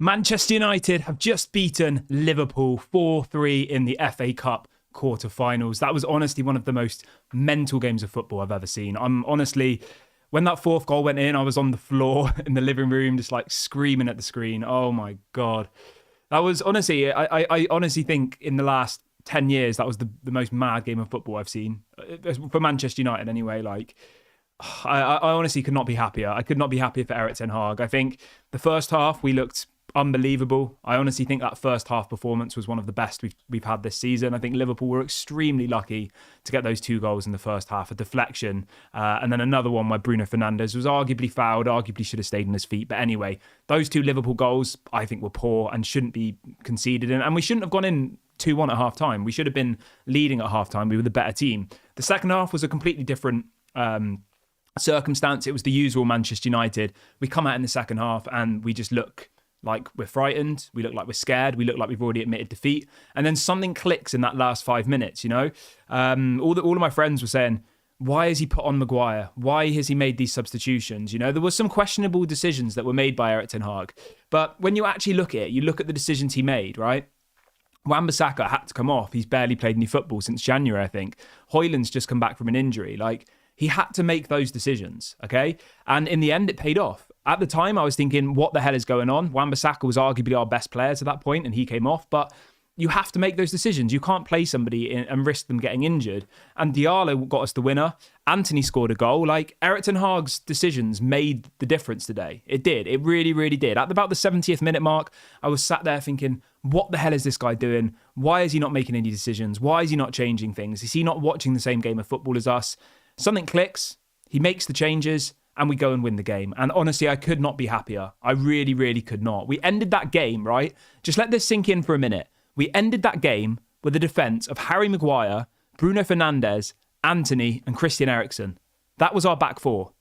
Manchester United have just beaten Liverpool 4-3 in the FA Cup quarter-finals. That was honestly one of the most mental games of football I've ever seen. When that fourth goal went in, I was on the floor in the living room just like screaming at the screen. Oh my God. That was honestly, I honestly think in the last 10 years, that was the most mad game of football I've seen. For Manchester United anyway, I honestly could not be happier. I could not be happier for Erik ten Hag. I think the first half we looked unbelievable. I honestly think that first half performance was one of the best we've had this season. I think Liverpool were extremely lucky to get those 2 goals in the first half, a deflection, and then another one where Bruno Fernandes was arguably fouled, arguably should have stayed on his feet. But anyway, those 2 Liverpool goals I think were poor and shouldn't be conceded, and we shouldn't have gone in 2-1 at half time. We should have been leading at half time. We were the better team. The second half was a completely different circumstance. It was the usual Manchester United. We come out in the second half and we just look like we're frightened. We look like we're scared. We look like we've already admitted defeat. And then something clicks in that last 5 minutes, you know? All of my friends were saying, why has he put on Maguire? Why has he made these substitutions? You know, there were some questionable decisions that were made by Erik ten Hag. But when you actually look at it, you look at the decisions he made, right? Wan-Bissaka had to come off. He's barely played any football since January, I think. Højlund's just come back from an injury. He had to make those decisions, okay? And in the end, it paid off. At the time, I was thinking, what the hell is going on? Wan-Bissaka was arguably our best player to that point, and he came off. But you have to make those decisions. You can't play somebody and risk them getting injured. And Diallo got us the winner. Antony scored a goal. Erik ten Hag's decisions made the difference today. It did. It really, really did. At about the 70th minute mark, I was sat there thinking, what the hell is this guy doing? Why is he not making any decisions? Why is he not changing things? Is he not watching the same game of football as us? Something clicks, he makes the changes, and we go and win the game. And honestly, I could not be happier. I really, really could not. We ended that game, right? Just let this sink in for a minute. We ended that game with a defence of Harry Maguire, Bruno Fernandes, Antony, and Christian Eriksen. That was our back four.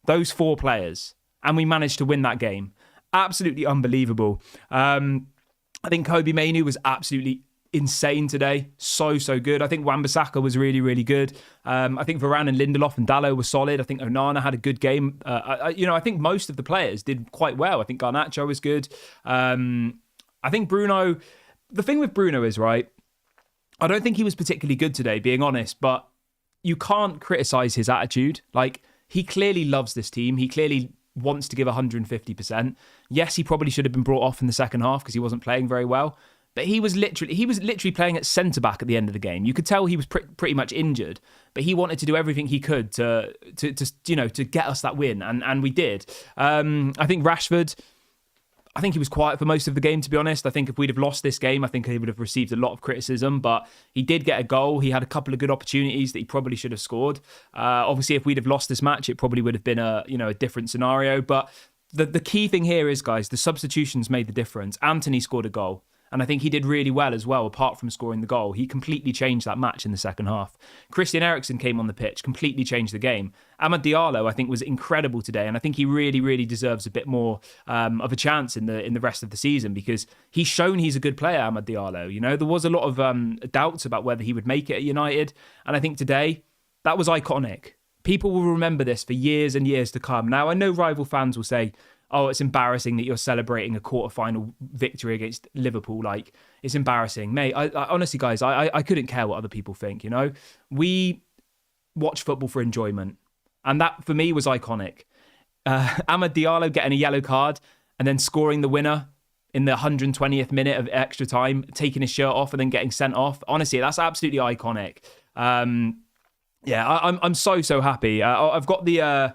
Those 4 players. And we managed to win that game. Absolutely unbelievable. I think Kobe Mainoo was absolutely insane today. So good. I think Wan-Bissaka was really, really good. I think Varane and Lindelof and Dalot were solid. I think Onana had a good game. I think most of the players did quite well. I think Garnacho was good. I think Bruno... The thing with Bruno is, right, I don't think he was particularly good today, being honest, but you can't criticise his attitude. He clearly loves this team. He clearly wants to give 150%. Yes, he probably should have been brought off in the second half because he wasn't playing very well. But he was literally playing at centre-back at the end of the game. You could tell he was pretty much injured, but he wanted to do everything he could to get us that win, and we did. I think Rashford... I think he was quiet for most of the game, to be honest. I think if we'd have lost this game, I think he would have received a lot of criticism, but he did get a goal. He had a couple of good opportunities that he probably should have scored. Obviously, if we'd have lost this match, it probably would have been a different scenario. But the key thing here is, guys, the substitutions made the difference. Antony scored a goal. And I think he did really well as well, apart from scoring the goal. He completely changed that match in the second half. Christian Eriksen came on the pitch, completely changed the game. Amad Diallo, I think, was incredible today. And I think he really, really deserves a bit more of a chance in the rest of the season because he's shown he's a good player, Amad Diallo. You know, there was a lot of doubts about whether he would make it at United. And I think today, that was iconic. People will remember this for years and years to come. Now, I know rival fans will say, oh, it's embarrassing that you're celebrating a quarter-final victory against Liverpool. It's embarrassing. Mate, I honestly, guys, I couldn't care what other people think, you know? We watch football for enjoyment. And that, for me, was iconic. Amad Diallo getting a yellow card and then scoring the winner in the 120th minute of extra time, taking his shirt off and then getting sent off. Honestly, that's absolutely iconic. I'm so happy. I've got the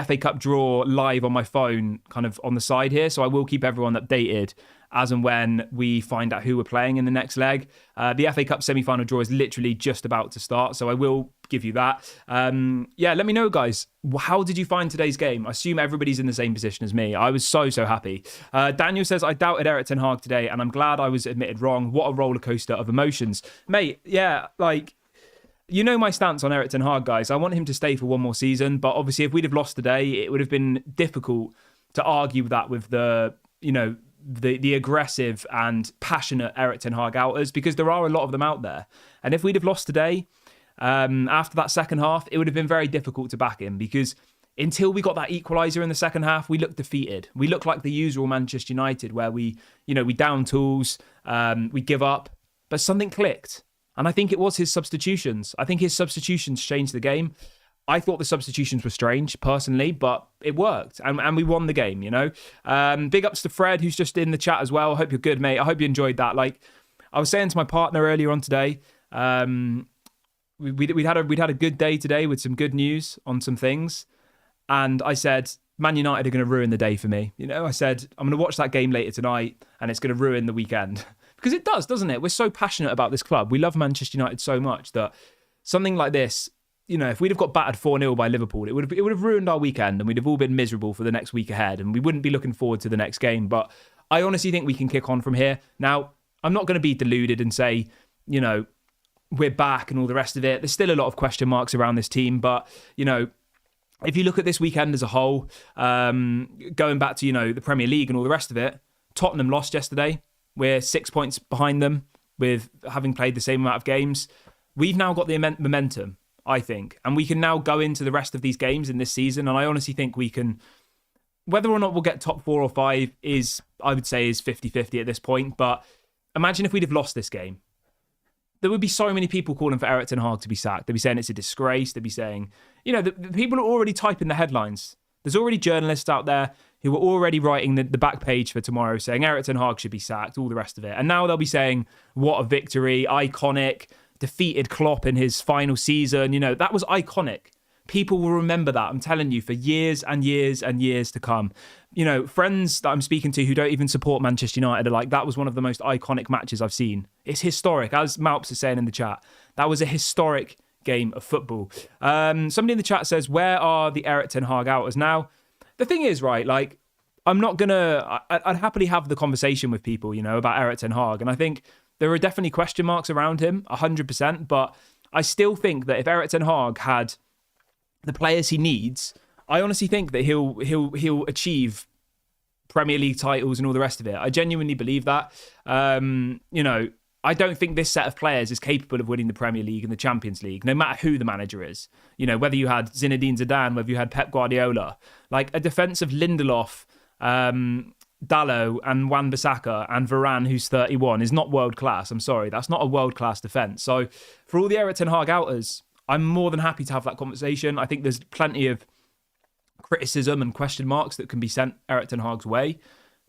FA Cup draw live on my phone, kind of on the side here. So I will keep everyone updated as and when we find out who we're playing in the next leg. The FA Cup semi-final draw is literally just about to start. So I will give you that. Let me know, guys. How did you find today's game? I assume everybody's in the same position as me. I was so happy. Daniel says, I doubted Erik ten Hag today and I'm glad I was admitted wrong. What a roller coaster of emotions. Mate, yeah, you know my stance on Erik ten Hag, guys. I want him to stay for one more season, but obviously if we'd have lost today, it would have been difficult to argue that with the aggressive and passionate Erik ten Hag outers, because there are a lot of them out there. And if we'd have lost today, after that second half, it would have been very difficult to back him because until we got that equaliser in the second half, we looked defeated. We looked like the usual Manchester United where we down tools, we give up, but something clicked. And I think it was his substitutions. I think his substitutions changed the game. I thought the substitutions were strange, personally, but it worked. And we won the game, Big ups to Fred, who's just in the chat as well. I hope you're good, mate. I hope you enjoyed that. Like, I was saying to my partner earlier on today, we'd had a good day today with some good news on some things. And I said, Man United are going to ruin the day for me. I said, I'm going to watch that game later tonight and it's going to ruin the weekend. Because it does, doesn't it? We're so passionate about this club. We love Manchester United so much that something like this, if we'd have got battered 4-0 by Liverpool, it would have ruined our weekend and we'd have all been miserable for the next week ahead and we wouldn't be looking forward to the next game. But I honestly think we can kick on from here. Now, I'm not going to be deluded and say, we're back and all the rest of it. There's still a lot of question marks around this team. But, if you look at this weekend as a whole, going back to, the Premier League and all the rest of it, Tottenham lost yesterday. We're 6 points behind them with having played the same amount of games. We've now got the momentum, I think, and we can now go into the rest of these games in this season. And I honestly think we can, whether or not we'll get top 4 or 5 I would say is 50-50 at this point. But imagine if we'd have lost this game. There would be so many people calling for Erik ten Hag to be sacked. They'd be saying it's a disgrace. They'd be saying, the people are already typing the headlines. There's already journalists out there who are already writing the back page for tomorrow saying Erik ten Hag should be sacked, all the rest of it. And now they'll be saying, what a victory, iconic, defeated Klopp in his final season. That was iconic. People will remember that, I'm telling you, for years and years and years to come. Friends that I'm speaking to who don't even support Manchester United are like, that was one of the most iconic matches I've seen. It's historic, as Malps is saying in the chat. That was a historic game of football. Somebody in the chat says, where are the Erik ten Hag outers? Now, the thing is, right, like, I'm not going to... I'd happily have the conversation with people, about Erik ten Hag. And I think there are definitely question marks around him, 100%. But I still think that if Erik ten Hag had the players he needs, I honestly think that he'll achieve Premier League titles and all the rest of it. I genuinely believe that. I don't think this set of players is capable of winning the Premier League and the Champions League, no matter who the manager is. Whether you had Zinedine Zidane, whether you had Pep Guardiola, like a defense of Lindelof, Dalot and Wan-Bissaka and Varane, who's 31, is not world class. I'm sorry, that's not a world class defense. So for all the Erik ten Hag outers, I'm more than happy to have that conversation. I think there's plenty of criticism and question marks that can be sent Erik ten Hag's way.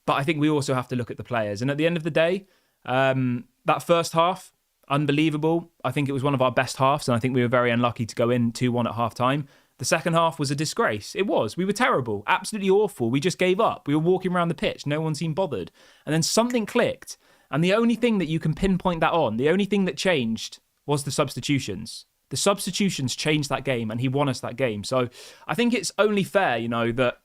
But I think we also have to look at the players. And at the end of the day, that first half, unbelievable. I think it was one of our best halves, and I think we were very unlucky to go in 2-1 at half-time. The second half was a disgrace. It was. We were terrible. Absolutely awful. We just gave up. We were walking around the pitch. No one seemed bothered. And then something clicked. And the only thing that you can pinpoint that on, the only thing that changed was the substitutions. The substitutions changed that game, and he won us that game. So I think it's only fair, that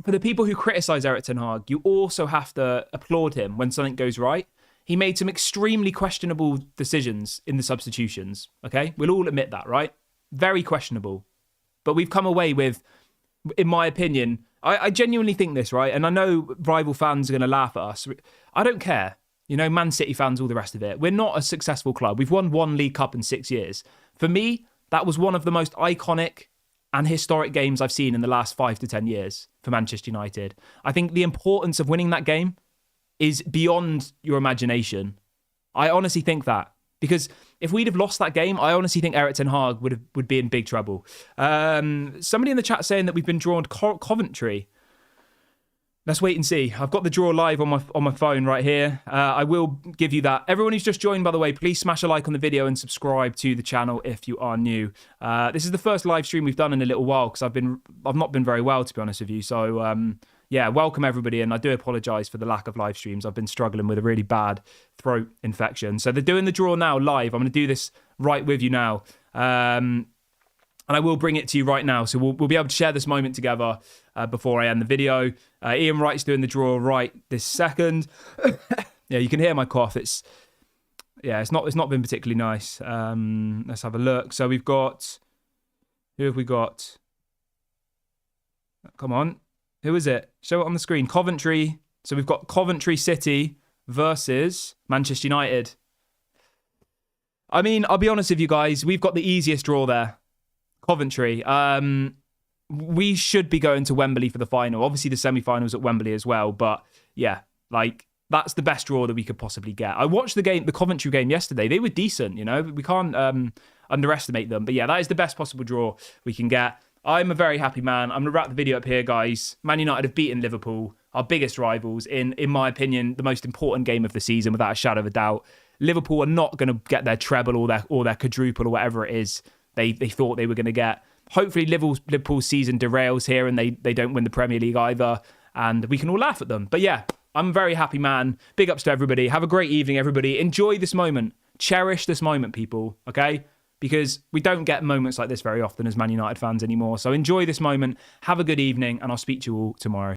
for the people who criticise Erik ten Hag, you also have to applaud him when something goes right. He made some extremely questionable decisions in the substitutions, okay? We'll all admit that, right? Very questionable. But we've come away with, in my opinion, I genuinely think this, right? And I know rival fans are going to laugh at us. I don't care. Man City fans, all the rest of it. We're not a successful club. We've won 1 League Cup in 6 years. For me, that was one of the most iconic and historic games I've seen in the last 5 to 10 years for Manchester United. I think the importance of winning that game is beyond your imagination. I honestly think that. Because if we'd have lost that game, I honestly think Erik ten Hag would be in big trouble. Somebody in the chat saying that we've been drawn to Coventry. Let's wait and see. I've got the draw live on my phone right here. I will give you that. Everyone who's just joined, by the way, please smash a like on the video and subscribe to the channel if you are new. This is the first live stream we've done in a little while because I've not been very well, to be honest with you. So yeah, welcome everybody, and I do apologise for the lack of live streams. I've been struggling with a really bad throat infection. So they're doing the draw now live. I'm going to do this right with you now. And I will bring it to you right now. So we'll be able to share this moment together before I end the video. Ian Wright's doing the draw right this second. Yeah, you can hear my cough. It's not been particularly nice. Let's have a look. So we've got... Who have we got? Come on. Who is it? Show it on the screen. Coventry. So we've got Coventry City versus Manchester United. I mean, I'll be honest with you guys. We've got the easiest draw there. Coventry. we should be going to Wembley for the final. Obviously, the semi-finals at Wembley as well. But yeah, like that's the best draw that we could possibly get. I watched the Coventry game yesterday. They were decent, you know. We can't underestimate them. But yeah, that is the best possible draw we can get. I'm a very happy man. I'm going to wrap the video up here, guys. Man United have beaten Liverpool, our biggest rivals, in my opinion, the most important game of the season, without a shadow of a doubt. Liverpool are not going to get their treble or their quadruple or whatever it is they thought they were going to get. Hopefully Liverpool's season derails here and they don't win the Premier League either, and we can all laugh at them. But yeah, I'm a very happy man. Big ups to everybody. Have a great evening, everybody. Enjoy this moment. Cherish this moment, people, okay? Because we don't get moments like this very often as Man United fans anymore. So enjoy this moment. Have a good evening, and I'll speak to you all tomorrow.